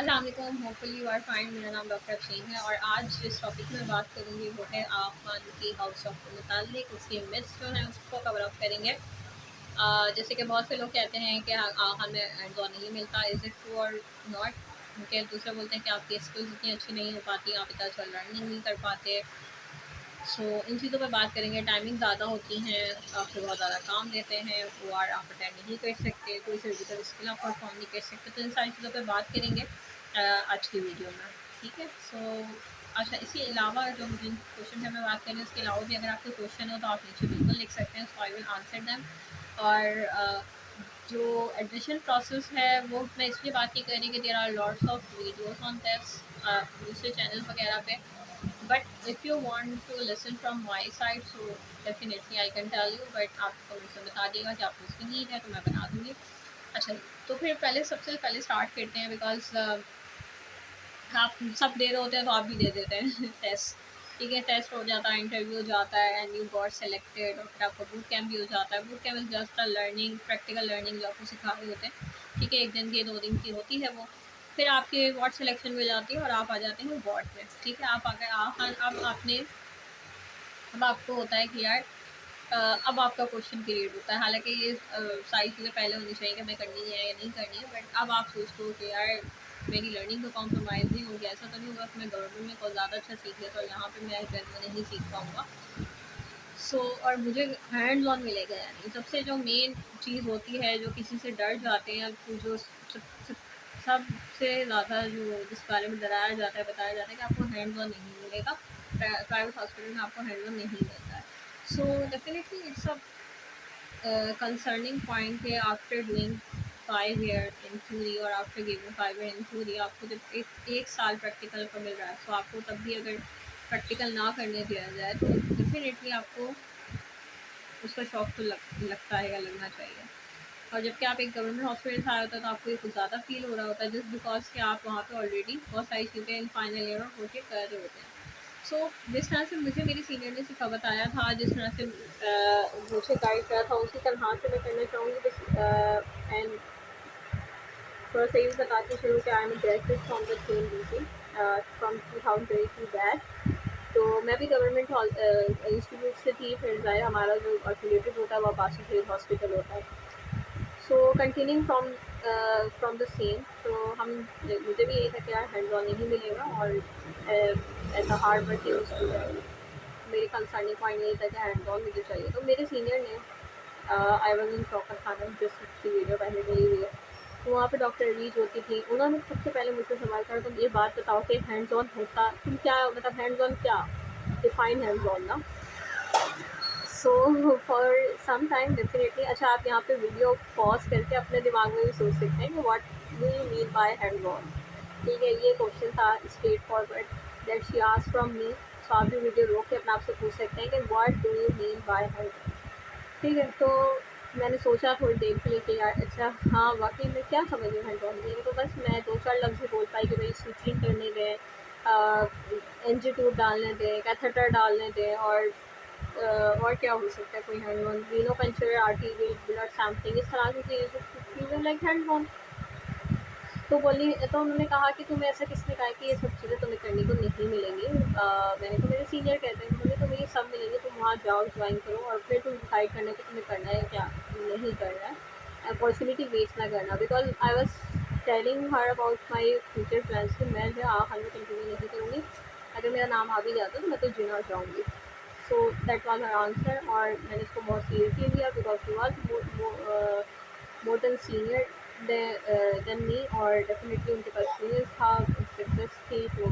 अस्सलाम वालेकुम, hopefully you are fine. मेरा नाम डॉक्टर अफशीन है और आज जिस टॉपिक में बात करूँगी वो है आग खान की हाउस ऑफ के मुतालिक उसके मिथ्स जो हैं उसको कवर अप करेंगे। जैसे कि बहुत से लोग कहते हैं कि आग खान में हैंड्स ऑन नहीं मिलता, इज़ इट ट्रू और नॉट? उनके दूसरे बोलते हैं कि आपकी स्किल्स इतनी अच्छी नहीं हो पाती, आप इतना अच्छा लर्निंग नहीं कर पाते। सो इन चीज़ों पे बात करेंगे। टाइमिंग ज़्यादा होती हैं, आपसे बहुत ज़्यादा काम लेते हैं, वो आप अटेंड नहीं कर सकते, कोई सर्जिकल स्किल आप परफॉर्म नहीं कर सकते। तो इन सारी चीज़ों पे बात करेंगे आज की वीडियो में। ठीक है, सो अच्छा, इसके अलावा जो मुझे क्वेश्चन है मैं बात करें, उसके अलावा भी अगर आपको क्वेश्चन हो तो आप नीचे बिल्कुल लिख सकते हैं, सो आई विल आंसर दैम। और जो एडमिशन प्रोसेस है वो मैं इसलिए बात नहीं कर रही कि there are lots of videos on this दूसरे चैनल वगैरह पे। But if you want to listen from my side so definitely I can tell you, but आपको मुझसे बता दिएगा कि आपको उसकी नीड है तो मैं बना दूँगी। अच्छा, तो फिर पहले सबसे पहले स्टार्ट करते हैं, बिकॉज़ आप सब दे रहे होते हैं तो आप भी दे देते हैं टेस्ट। ठीक है, टेस्ट हो जाता है, इंटरव्यू हो जाता है एंड यू गॉट सेलेक्टेड, और फिर आपका बूट कैंप भी हो जाता है। Boot camp is just a learning, practical learning जो आपको सिखा रहे होते हैं। ठीक है, 1 दिन की 2 दिन की होती है वो। फिर आपके वार्ड सिलेक्शन में जाती है और आप आ जाते हैं वार्ड में। ठीक है, आप अगर अब आपने अब आपको होता है कि यार अब आपका क्वेश्चन क्रिएट होता है। हालाँकि ये सारी चीज़ें पहले होनी चाहिए कि हमें करनी है या नहीं करनी है, बट अब आप सोचते हो कि यार मेरी लर्निंग तो कॉम्प्रोमाइज़ नहीं होगी। ऐसा तो नहीं होगा कि मैं गवर्नमेंट में बहुत ज़्यादा अच्छा सीख लेता और यहाँ पे मैं घर में नहीं सीख पाऊँगा। और मुझे हैंड्स ऑन मिलेगा या नहीं। सबसे जो मेन चीज़ होती है, जो किसी से डर जाते हैं, तो जो सबसे ज़्यादा जो जिस बारे में डराया जाता है, बताया जाता है कि आपको हैंड्स ऑन नहीं मिलेगा। प्राइवेट हॉस्पिटल में आपको हैंड्स ऑन नहीं मिलता है। So definitely it's a concerning point है। After doing 5 year in theory और after giving 5 year in theory आपको जब एक साल प्रैक्टिकल का मिल रहा है, तो आपको तब भी अगर प्रैक्टिकल ना करने दिया जाए तो डेफिनेटली आपको उसका शौक तो लगता है या लगना चाहिए। और जबकि आप एक गवर्नमेंट हॉस्पिटल से आए होते हैं तो आपको ये कुछ ज़्यादा फील हो रहा होता है, जस्ट बिकॉज कि आप वहाँ पे ऑलरेडी बहुत सारी चीज़ें इन फाइनल ईयर और प्रोजेक्ट कर रहे होते हैं। सो जिस तरह से मुझे मेरी सीनियर ने सिखा बताया था, जिस तरह से मुझे गाइड करा था, उसी तरह से मैं करना चाहूँगी बस। एंड थोड़ा सा ये भी बताती चलूँ कि I am graduate from the same UC from 2022 batch. तो मैं भी गवर्नमेंट इंस्टीट्यूट से थी, फिर ज़ाहिर हमारा जो एफिलिएटेड होता है वो अब्बासी शहीद हॉस्पिटल होता है। सो कंटिन्यूइंग फ्रॉम द सेम, तो मुझे भी यही था कि यार हैंड्स ऑन नहीं मिलेगा और as a hard working student मेरे कंसर्निंग पॉइंट यही था कि हैंड्स ऑन मुझे चाहिए। तो मेरे सीनियर ने आई वाज इन शौकत खाना जिस की वीडियो पहले गई हुई है, तो वहाँ पे डॉक्टर अलीज होती थी। उन्होंने सबसे पहले मुझसे सवाल करा, तुम ये बात बताओ कि हैंड्स ऑन होता तुम क्या, मतलब हैंड्स ऑन क्या, डिफाइन हैंड्स ऑन ना। So for some time definitely, अच्छा आप यहाँ पे वीडियो पॉज करके अपने दिमाग में भी सोच सकते हैं कि what do you mean by hands on. ठीक है, ये क्वेश्चन था straightforward that she asked from me. So आप भी वीडियो रोक के अपने आप से पूछ सकते हैं कि what do you mean by hands on. ठीक है, तो मैंने सोचा थोड़ी देर के लिए कि यार अच्छा हाँ वाकई में क्या समझ में हैंड्स ऑन नहीं है। तो बस मैं 2-4 लफ्ज़ ही बोल पाई कि भाई स्विचिंग करने दें, एंजीट्यूड डालने दें, कैथेटर डालने दें, और क्या हो सकता है कोई hand on, veno puncture, arterial blood sampling, इस तरह की चीज़ें लाइक हैंड ऑन। तो उन्होंने कहा कि तुम्हें ऐसा किसने कहा कि ये सब चीज़ें तुम्हें करने को नहीं मिलेंगी। मैंने कहा मेरे सीनियर कहते हैं, उन्होंने तुम्हें ये सब मिलेंगे, तुम वहाँ जाओ ज्वाइन करो और फिर तुम डिसाइड करना कि तुम्हें करना है क्या नहीं करना है। अपॉर्चुनिटी वेस्ट ना करना, because I was telling her about my future plans कि मैं जो आखिर में कंटिन्यू नहीं करूँगी, अगर मेरा नाम आ भी जाता तो मैं तो जिना जाऊँगी। So that was her answer, और मैंने इसको बहुत सीरियसली लिया because he was more than senior than me, और डेफिनेटली उनके पास एक्सपीरियंस था, सक्सेस थी, तो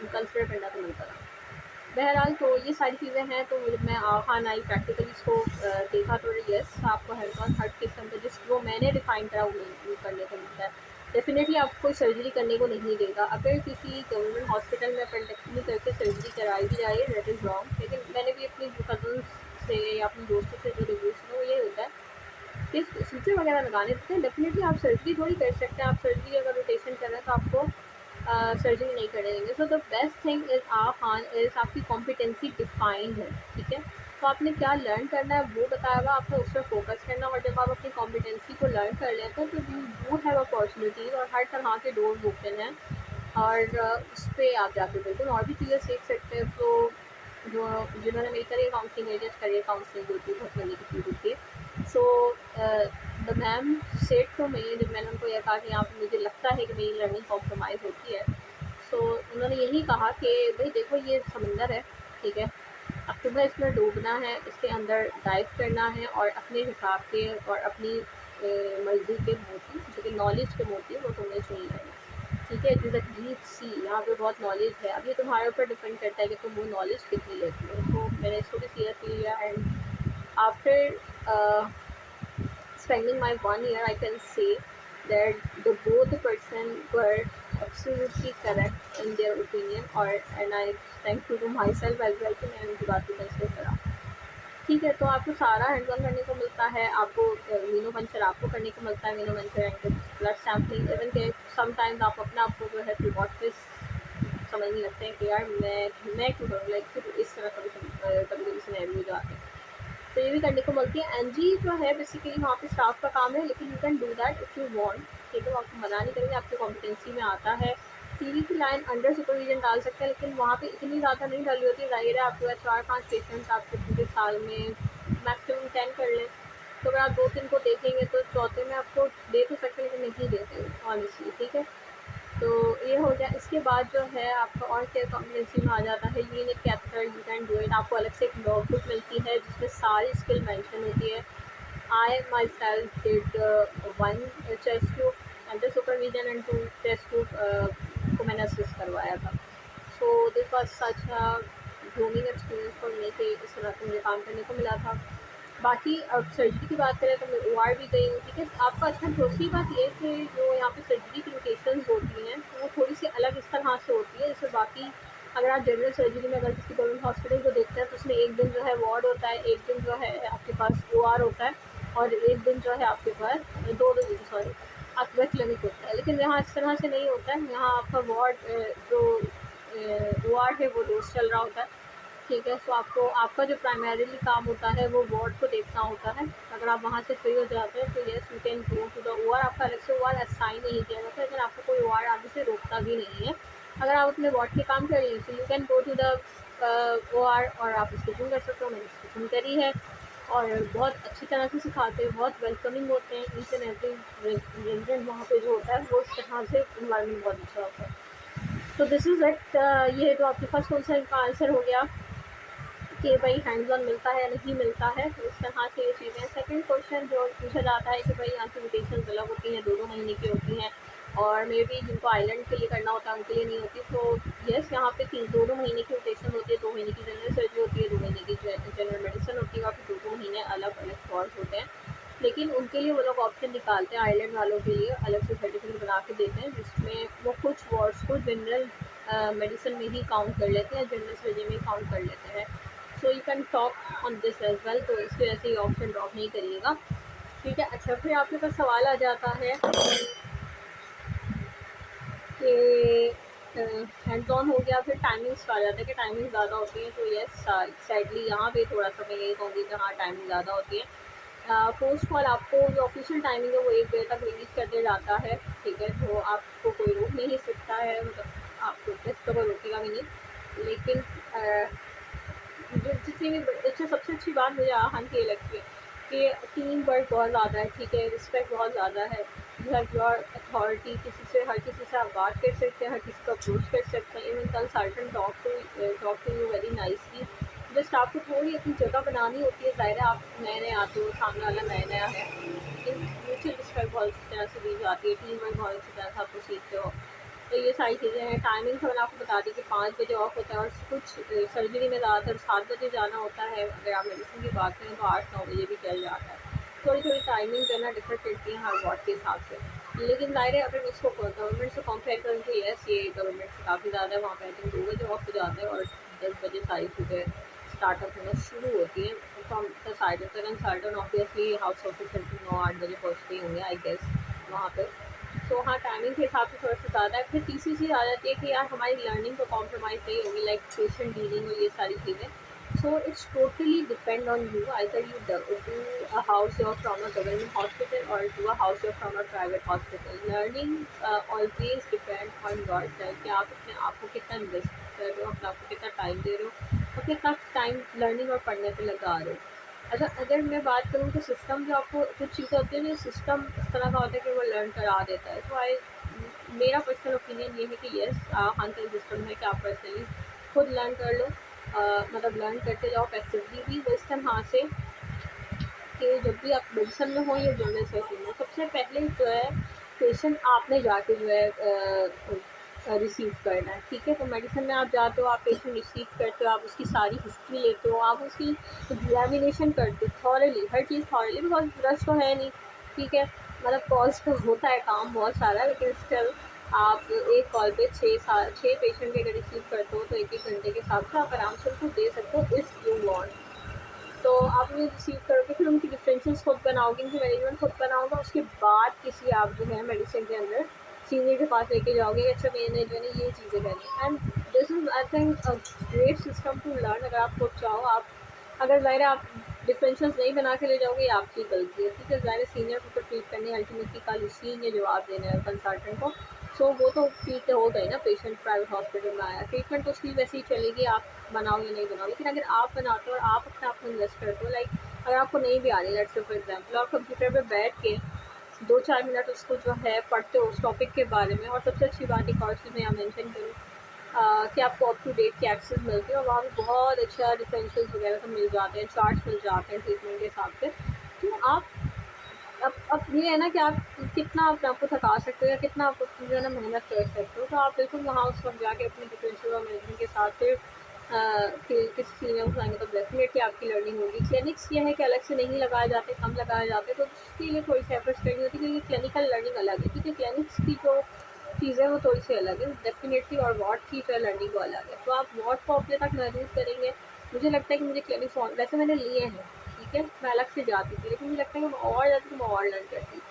कंसिडर करना तो बनता था। बहरहाल तो ये सारी चीज़ें हैं। तो मैं हाँ आई प्रैक्टिकली इसको देखा, तो यस आपको हैंड्स ऑन हर किस्म का जिस वो मैंने डिफाइन करा वो करने को मिलता है। डेफिनेटली आपको कोई सर्जरी करने को नहीं देगा। अगर किसी गवर्नमेंट हॉस्पिटल में अपेंडेक्टमी करके सर्जरी कराई भी जाए दैट इज़ रॉन्ग, लेकिन मैंने भी अपनी कजन से या अपने दोस्तों से जो रिव्यूज़ सुना वो ये होता है कि स्विचें वगैरह लगाने देते हैं। डेफिनेटली आप सर्जरी थोड़ी कर सकते हैं, आप सर्जरी अगर रोटेशन कर रहे हैं तो आपको सर्जरी नहीं करने देंगे। So the best thing is हाँ इज़ आपकी कॉम्पिटेंसी डिफाइंड है। ठीक है, तो आपने क्या लर्न करना है वो बताया हुआ, आपने उस पर फोकस करना, और जब आप अपनी कॉम्पिटेंसी को लर्न कर लेते हैं तो यू डू हैव अपॉर्चुनिटीज़ और हर तरह के डोर ओपन हैं, और उस पर आप जाके बिल्कुल और भी चीज़ें सीख सकते हैं। तो जो जिन्होंने मेरी career counselling agent career counselling होती है बहुत महीने की चीज़ होती है। So the ma'am said to me, जब मैंने उनको यह कहा कि यहाँ पर मुझे लगता है कि मेरी लर्निंग कॉम्प्रोमाइज़ होती है, सो उन्होंने यही कहा कि भाई देखो ये समंदर है, ठीक है, अब तुम्हें इसमें डूबना है, इसके अंदर डाइव करना है और अपने हिसाब के और अपनी मर्ज़ी के मोती, जो कि नॉलेज के मोती वो तुम्हें चुन लेना, ठीक है। It is a deep sea, यहाँ पे बहुत नॉलेज है। अब ये तुम्हारे ऊपर डिपेंड करता है कि तुम वो नॉलेज कितनी लेती हो। तो मैंने इसको भी सीरियसली लिया, and after spending my 1 year, I can say that both the person were absolutely correct in their opinion, और and I thankful to myself as well कि मैंने उनकी बात को कंसिडर करा। ठीक है, तो आपको सारा हैंड्स ऑन करने को मिलता है, आपको मीनो पंचर आपको करने को मिलता है, मीनो puncture and blood sampling, even के समटाइम्स आप अपने आप को जो है प्रिकॉटिस समझने लगते हैं कि यार मैं क्यों करूँ, लाइक इस तरह कभी कभी सिनेरियो जो आते हैं, तो ये भी करने को मिलती है। एनजी जो है बेसिकली वहाँ पे स्टाफ का काम है, लेकिन you can do that if you want, ठीक है, वो आपको मना नहीं करेंगे, आपकी कॉम्पिटेंसी में आता है। सीवी की लाइन अंडर सुपरविजन डाल सकते हैं, लेकिन वहाँ पे इतनी ज़्यादा नहीं डाली होती है। ज़ाहिर है आपके पास 4-5 पेशेंट्स आपके पूरे साल में मैक्सिमम 10 कर लें, तो अगर आप 2-3 को देखेंगे तो चौथे में आपको दे तो सकते हैं, लेकिन नहीं देते ऑनेस्टली, ठीक है। तो ये हो गया। इसके बाद जो है आपका और क्या कॉम्पिटेंसी में आ जाता है, unique catheter, you can do it. आपको अलग से एक लॉग बुक मिलती है जिसमें सारी स्किल मेंशन होती है। I myself did 1 chest tube under supervision and 2 test tube को मैंने असिस्ट करवाया था। So this was such a grooming experience for me कि इस तरह से मुझे काम करने को मिला था। बाकी अब सर्जरी की बात करें तो मैं OR भी गई हूँ, ठीक है। आपका अच्छा दूसरी बात ये है कि जो यहाँ पे सर्जरी की लोकेशंस होती हैं वो थोड़ी सी अलग इस तरह से होती है, जैसे बाकी अगर आप जनरल सर्जरी में अगर किसी गवर्नमेंट हॉस्पिटल को देखते हैं तो उसमें एक दिन जो है वार्ड होता है, एक दिन जो है आपके पास OR होता है, और एक दिन जो है आपके पास दो दिन सॉरी आपके पास क्लिनिक होता है। लेकिन यहाँ इस तरह से नहीं होता है, यहाँ आपका वार्ड जो OR है वो रोज़ चल रहा होता है, ठीक है। सो आपको आपका जो प्राइमरीली काम होता है वो वार्ड को देखना होता है। अगर आप वहाँ से फ्री हो जाते हैं तो yes you can go to the OR। आपका अलग से OR असाइन नहीं किया जाता है, लेकिन आपको कोई OR आगे से रोकता भी नहीं है। अगर आप अपने वार्ड के काम कर लें तो you can go to the OR और आप स्टिचिंग कर सकते हो। मैंने स्टिचिंग करी है और बहुत अच्छी तरह से सिखाते हैं, बहुत वेलकमिंग होते हैं। ईच एंड एवरी रेजिडेंट वहाँ पे जो होता है वो उस तरह से इन्वायरमेंट बहुत अच्छा होता है। तो दिस इज़ इट। ये तो आपके फर्स्ट क्वेश्चन का आंसर हो गया कि भाई हैंड्स ऑन मिलता है या नहीं मिलता है, तो इस तरह से ये चीज़ें। सेकंड क्वेश्चन जो पूछा जाता है कि भाई यहाँ की रोटेशन अलग होती हैं, 2-2 महीने की होती हैं, और मे बी जिनको आइलैंड के लिए करना होता है उनके लिए नहीं होती। तो यस, यहाँ पे 2-2 महीने की रोटेशन होती है, 2 महीने की जनरल सर्जरी होती है, 2 महीने की जनरल मेडिसिन होती है, और फिर 2-2 महीने अलग अलग कोर्स होते हैं। लेकिन उनके लिए वो लोग ऑप्शन निकालते हैं, आइलैंड वालों के लिए अलग से सर्टिफिकेट बना के देते हैं, जिसमें वो कुछ वार्ड्स को जनरल मेडिसिन में ही काउंट कर लेते हैं, जनरल सर्जरी में काउंट कर लेते हैं। So you can talk on this as well, तो इसकी वजह से ये ऑप्शन ड्रॉप नहीं करिएगा, ठीक है। अच्छा, फिर आपके पास सवाल आ जाता है कि हैंड्स ऑन हो गया, फिर टाइमिंग्स का आ जाता है कि टाइमिंग ज़्यादा होती है। तो यस, सैडली यहाँ पे थोड़ा सा मैं यही कहूँगी कि हाँ, टाइमिंग ज़्यादा होती है। पोस्ट कॉल आपको जो ऑफिशियल टाइमिंग है वो 1 बजे तक रिलीज़ कर दिया जाता है, ठीक है। तो आपको कोई रोक नहीं सकता है, मतलब आपको किस तो कोई रोकेगा भी नहीं। लेकिन जो जितनी भी अच्छा, सबसे अच्छी बात मुझे यहाँ की ये लगती है कि टीम वर्क बहुत ज़्यादा है, ठीक है, रिस्पेक्ट बहुत ज़्यादा है। यू हैव योर अथॉरिटी, किसी से हर किसी से आप बात कर सकते हैं, हर किसी को अप्रोच कर सकते हैं। Even consultant talk to you very nicely. Just आपको थोड़ी अपनी जगह बनानी होती है। ज़ाहिर है आप नए नए आते हो, सामने वाला नया नया है, लेकिन म्यूचुअल रिस्पेक्ट बहुत अच्छी तरह से दी जाती है, टीम वर्क बहुत अच्छी तरह से आपको सीखते हो। तो ये सारी चीज़ें हैं। टाइमिंग तो मैंने आपको बता दी कि 5 बजे ऑफ होता है, और कुछ सर्जरी में ज़्यादातर 7 बजे जाना होता है। अगर आप मेडिसिन की बात करें तो 8-9 बजे भी चल जाता है। थोड़ी थोड़ी टाइमिंग जो है ना डिफर करती है हर वार्ड के हिसाब से। लेकिन ज़ाहिर है अगर मैं इसको गवर्नमेंट से कंपेयर करूँ तो यस, ये गवर्नमेंट से काफ़ी ज़्यादा है। वहाँ पे आई थिंक 2 बजे ऑफ हो जाता है और 10 बजे सारी चीज़ें स्टार्टअप होना शुरू होती हैं। From the side of the consultant obviously house officer को 9-8 बजे पहुँचते ही होंगे आई गेस वहाँ पे। तो हाँ, टाइमिंग के हिसाब से थोड़ा सा ज़्यादा है। फिर तीसरी चीज़ आ जाती है कि यार हमारी लर्निंग तो कॉम्प्रोमाइज़ नहीं होगी, लाइक पेशेंट डीलिंग और ये सारी चीज़ें। So it's totally depend on you. Either you do a house job from a government hospital or do a house job from a private hospital. Learning always depend on yourself कि आप अपने आप को कितना इन्वेस्ट कर रहे हो, अपने आप को कितना टाइम दे रहे हो और कितना टाइम लर्निंग और पढ़ने पे लगा रहे हो। अच्छा, अगर मैं बात करूँ तो सिस्टम जो आपको कुछ चीज़ें होती है, जो सिस्टम इस तरह का होता है कि वो लर्न करा देता है। तो आई मेरा पर्सनल ओपिनियन ये है कि येस, हाँ सही सिस्टम है कि आप पर्सनली खुद लर्न कर लो। मतलब लर्न करते जाओ पैसिवली भी वो इस तरह से कि जब भी आप मेडिसिन में हो या जनरल सर्जरी में, सबसे पहले जो है पेशेंट आपने जाके जो है रिसीव करना है। ठीक है, तो मेडिसिन में आप जाते हो, आप पेशेंट रिसीव करते हो, आप उसकी सारी हिस्ट्री लेते हो, आप उसकी एग्जामिनेशन करते हो thoroughly, her cheese thoroughly, because rush तो है नहीं। ठीक है, मतलब कॉल्स तो होता है, काम बहुत सारा है, लेकिन स्टिल आप एक कॉल पे छः पेशेंट के अगर रिसीव करते हो तो एक एक घंटे के हिसाब से आप आराम से उनको दे सकते हो इफ़ यू वांट। तो आप उन्हें रिसीव करोगे, फिर उनकी डिफरेंशियल्स खुद बनाओगे, उनकी मैनेजमेंट खुद बनाओगे, उसके बाद किसी आप जो है मेडिसिन के अंदर सीनियर के पास लेके जाओगे, अच्छा मैंने जो है ना ये चीज़ें करनी। And this is I think a great system to learn. अगर आप खुद चाहो, आप अगर ज़ाहिर है आप डिफरेंशियल्स नहीं बना के ले जाओगे, ये आपकी गलती है। ठीक है, ज़ाहिर सीनियर को तो ट्रीट करने अल्टीमेटली कल उसी ने जवाब देना है कंसल्टेंट को। सो वो तो ठीक हो गई ना, पेशेंट प्राइवेट हॉस्पिटल में आया, ट्रीटमेंट तो उसकी वैसे ही चलेगी, आप बनाओ या नहीं बनाओ। लेकिन अगर आप बनाते हो और आप अपने आप को इन्वेस्ट करते हो, लाइक अगर आपको नहीं भी आ रही, लेट्स से फॉर एग्जांपल आप कंप्यूटर पे बैठ के 2-4 मिनट उसको जो है पढ़ते हो उस टॉपिक के बारे में। और सबसे अच्छी बात एक और चीज़ मैं यहाँ मेंशन करूँ कि आपको अप टू डेट की एक्सेस मिलती है और वहाँ पे बहुत अच्छा डिफरेंशियल्स वगैरह सब मिल जाते हैं, चार्ट्स मिल जाते हैं ट्रीटमेंट के हिसाब से। तो आप अब ये है ना कि आप कितना अपने आपको थका सकते हो या कितना आप अपनी जो है ना मेहनत कर सकते हो। तो आप बिल्कुल वहाँ उस वक्त जाके अपने डिफरेंशियल और मैनेजमेंट के साथ फिर किसी सीनियर को बुलाएंगे तो डेफिनेटली आपकी लर्निंग होगी। क्लिनिक्स ये है कि अलग से नहीं लगाए जाते, कम लगाए जाते, तो उसके लिए थोड़ी सी एफर्ट्स करनी होती है, क्योंकि क्लिनिकल लर्निंग अलग है। क्योंकि क्लिनिक्स की जो चीज़ें वो थोड़ी सी अलग है डेफिनेटली, और वार्ड की जो है लर्निंग वो अलग है। तो आप वार्ड को अपने तक महदूद करेंगे। मुझे लगता है कि मुझे क्लिनिक्स वैसे मैंने लिए हैं, ठीक है, मैं अलग से जाती थी, लेकिन मुझे लगता है कि मैं और जाती तो मैं और लर्न करती।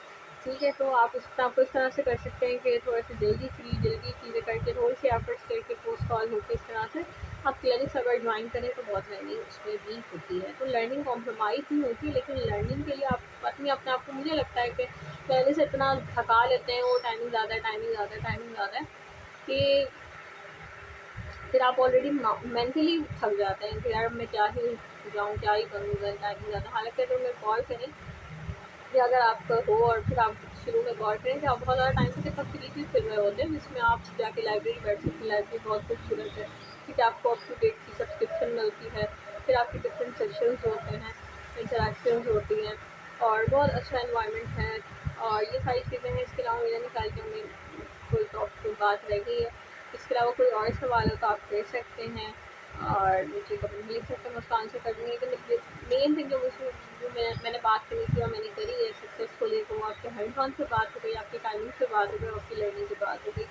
ठीक है, तो आप आपको इस तरह से कर सकते हैं कि थोड़ा सा जल्दी चीज़ें करके, थोड़ी सी एफर्ट्स करके, पोस्ट कॉल होकर इस तरह से आप क्लिनिक्स अगर ज्वाइन करें तो बहुत लर्निंग उसमें भी होती है। तो लर्निंग कॉम्प्रोमाइज़ नहीं होती है, लेकिन लर्निंग के लिए आप अपने आप को, मुझे लगता है कि पहले से इतना थका लेते हैं, वो टाइमिंग ज़्यादा है, टाइमिंग ज़्यादा है कि फिर आप ऑलरेडी मेंटली थक जाते हैं कि यार मैं क्या ही जाऊँ, क्या ही करूँगा, टाइमिंग ज़्यादा। हालाँकि अगर मैं कॉल करें कि अगर आप हो और फिर आप शुरू में गौर करें कि आप बहुत ज़्यादा टाइम से कितना फ्री भी फिर रहे होते हैं, जिसमें आप जाके लाइब्रेरी बैठ सकते हैं। लाइब्रेरी बहुत खूबसूरत है, ठीक है, आपको अप टू डेट की सब्सक्रिप्शन मिलती है, फिर आपके डिफरेंट सेशंस होते हैं, इंटरेक्शंस होती हैं और बहुत अच्छा इन्वायरमेंट है। और ये सारी चीज़ें हैं। इसके अलावा मेरे ख्याल कि हमें कोई बात रह गई है। इसके अलावा कोई और सवाल हो तो आप कर सकते हैं और मुझे कभी भी लिख सकते हैं, मैं उसका आंसर कर दूँगी। लेकिन मेन थिंग जो मैंने बात करी थी और मैंने करी है सक्सेसफुली, तो आपके हैंड्स ऑन से बात हो गई, आपकी टाइमिंग से बात हो गई, आपकी लर्निंग से बात हो गई।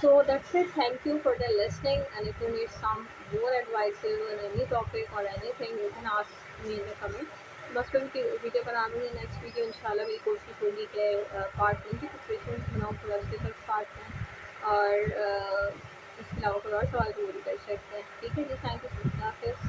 So that's it. Thank you for the listening. And if you need some more advices on any topic or anything, you can ask me in the comment. बस कभी वीडियो बनाऊँगी, नेक्स्ट वीडियो इंशाल्लाह मेरी कोशिश होगी कि पार्ट 1 की preparation बनाऊँ, पूरा उसके साथ पार्ट 1 और इसके अलावा कोई और सवाल तो वो भी कर सकते हैं। ठीक है जी, थैंक यू, हाफिज़।